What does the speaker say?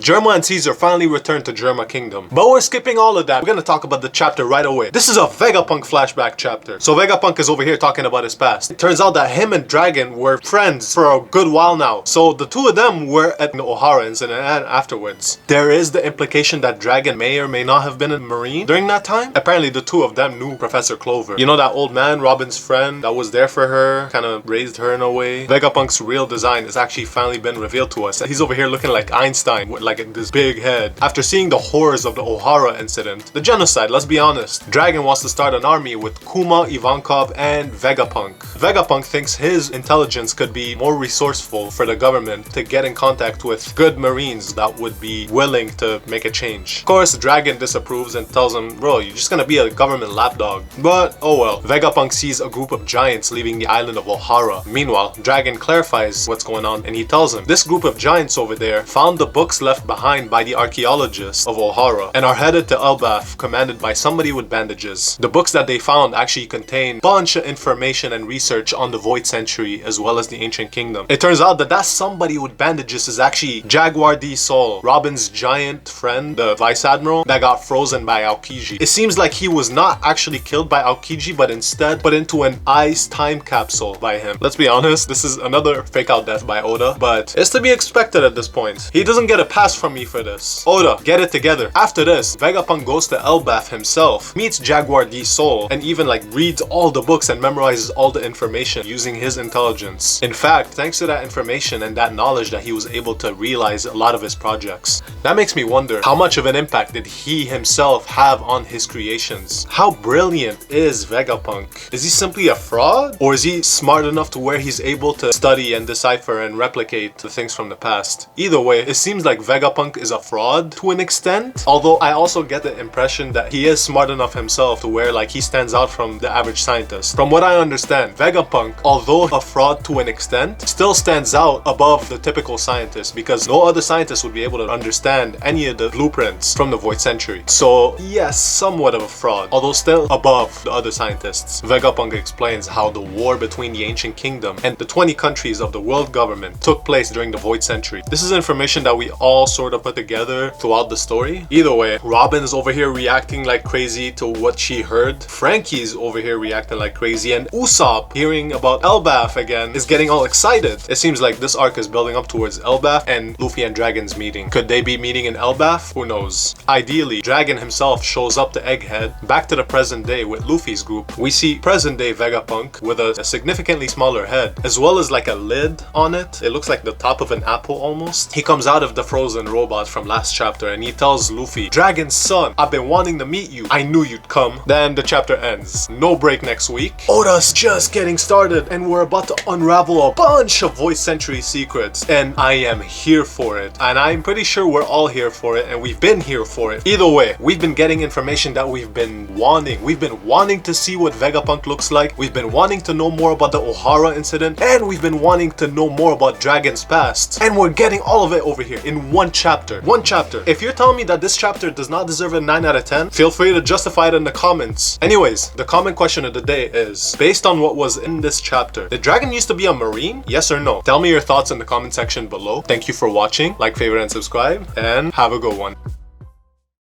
Germa and Caesar finally return to Germa Kingdom. But we're skipping all of that. We're gonna talk about the chapter right away. This is a Vegapunk flashback chapter. So Vegapunk is over here talking about his past. It turns out that him and Dragon were friends for a good while now. So the two of them were at the Ohara incident and afterwards. There is the implication that Dragon may or may not have been a Marine during that time. Apparently the two of them knew Professor Clover. You know that old man, Robin's friend, that was there for her, kind of raised her in a way. Vegapunk's real design has actually finally been revealed to us. He's over here looking like Einstein with like this big head. After seeing the horrors of the Ohara incident, the genocide, let's be honest, Dragon wants to start an army with Kuma, Ivankov, and Vegapunk. Vegapunk thinks his intelligence could be more resourceful for the government to get in contact with good Marines that would be willing to make a change. Of course, Dragon disapproves and tells him, bro, you're just gonna be a government lapdog. But oh well. Vegapunk sees a group of giants leaving the island of Ohara. Meanwhile, Dragon clarifies what's going on and he tells him, this group of giants over there found the books left behind by the archaeologists of Ohara and are headed to Elbaf, commanded by somebody with bandages. The books that they found actually contain a bunch of information and research on the Void Century as well as the Ancient Kingdom. It turns out that that somebody with bandages is actually Jaguar D. Sol, Robin's giant friend, the Vice Admiral, that got frozen by Aokiji. It seems like he was not actually killed by Aokiji, but instead put into an ice time capsule by him. Let's be honest, this is another fake out death by Oda, but it's to be expected at this point. He doesn't get a pass from me for this. Oda, get it together. After this, Vegapunk goes to Elbaf himself, meets Jaguar D. Sol, and even like reads all the books and memorizes all the information using his intelligence. In fact, thanks to that information and that knowledge that he was able to realize a lot of his projects. That makes me wonder, how much of an impact did he himself have on his creations? How brilliant is Vegapunk? Is he simply a fraud? Or is he smart enough to where he's able to study and decipher and replicate the things from the past? Either way, it seems like Vegapunk is a fraud to an extent, although I also get the impression that he is smart enough himself to where like he stands out from the average scientist. From what I understand, Vegapunk, although a fraud to an extent, still stands out above the typical scientist because no other scientist would be able to understand any of the blueprints from the Void Century. So yes, somewhat of a fraud, although still above the other scientists. Vegapunk explains how the war between the Ancient Kingdom and the 20 countries of the world government took place during the Void Century. This is information that we all sort of put together throughout the story. Either way, Robin's over here reacting like crazy to what she heard. Frankie's over here reacting like crazy, and Usopp, hearing about Elbaf again, is getting all excited. It seems like this arc is building up towards Elbaf and Luffy and Dragon's meeting. Could they be meeting in Elbaf? Who knows? Ideally, Dragon himself shows up to Egghead. Back to the present day with Luffy's group, we see present day Vegapunk with a significantly smaller head, as well as like a lid on it. It looks like the top of an apple almost. He comes out of the frozen robot from last chapter and he tells Luffy, Dragon's son, I've been wanting to meet you. I knew you'd come. Then the chapter ends. No break next week. Oda's just getting started and we're about to unravel a bunch of Void Century secrets, and I am here for it. And I'm pretty sure we're all here for it, and we've been here for it. Either way, we've been getting information that we've been wanting. We've been wanting to see what Vegapunk looks like. We've been wanting to know more about the Ohara incident, and we've been wanting to know more about Dragon's past. And we're getting all of it over here in one chapter. One chapter. If you're telling me that this chapter does not deserve a 9 out of 10, feel free to justify it in the comments. Anyways, the comment question of the day is, based on what was in this chapter, did Dragon used to be a Marine? Yes or no? Tell me your thoughts in the comment section below. Thank you for watching. Like, favorite, and subscribe, and have a good one.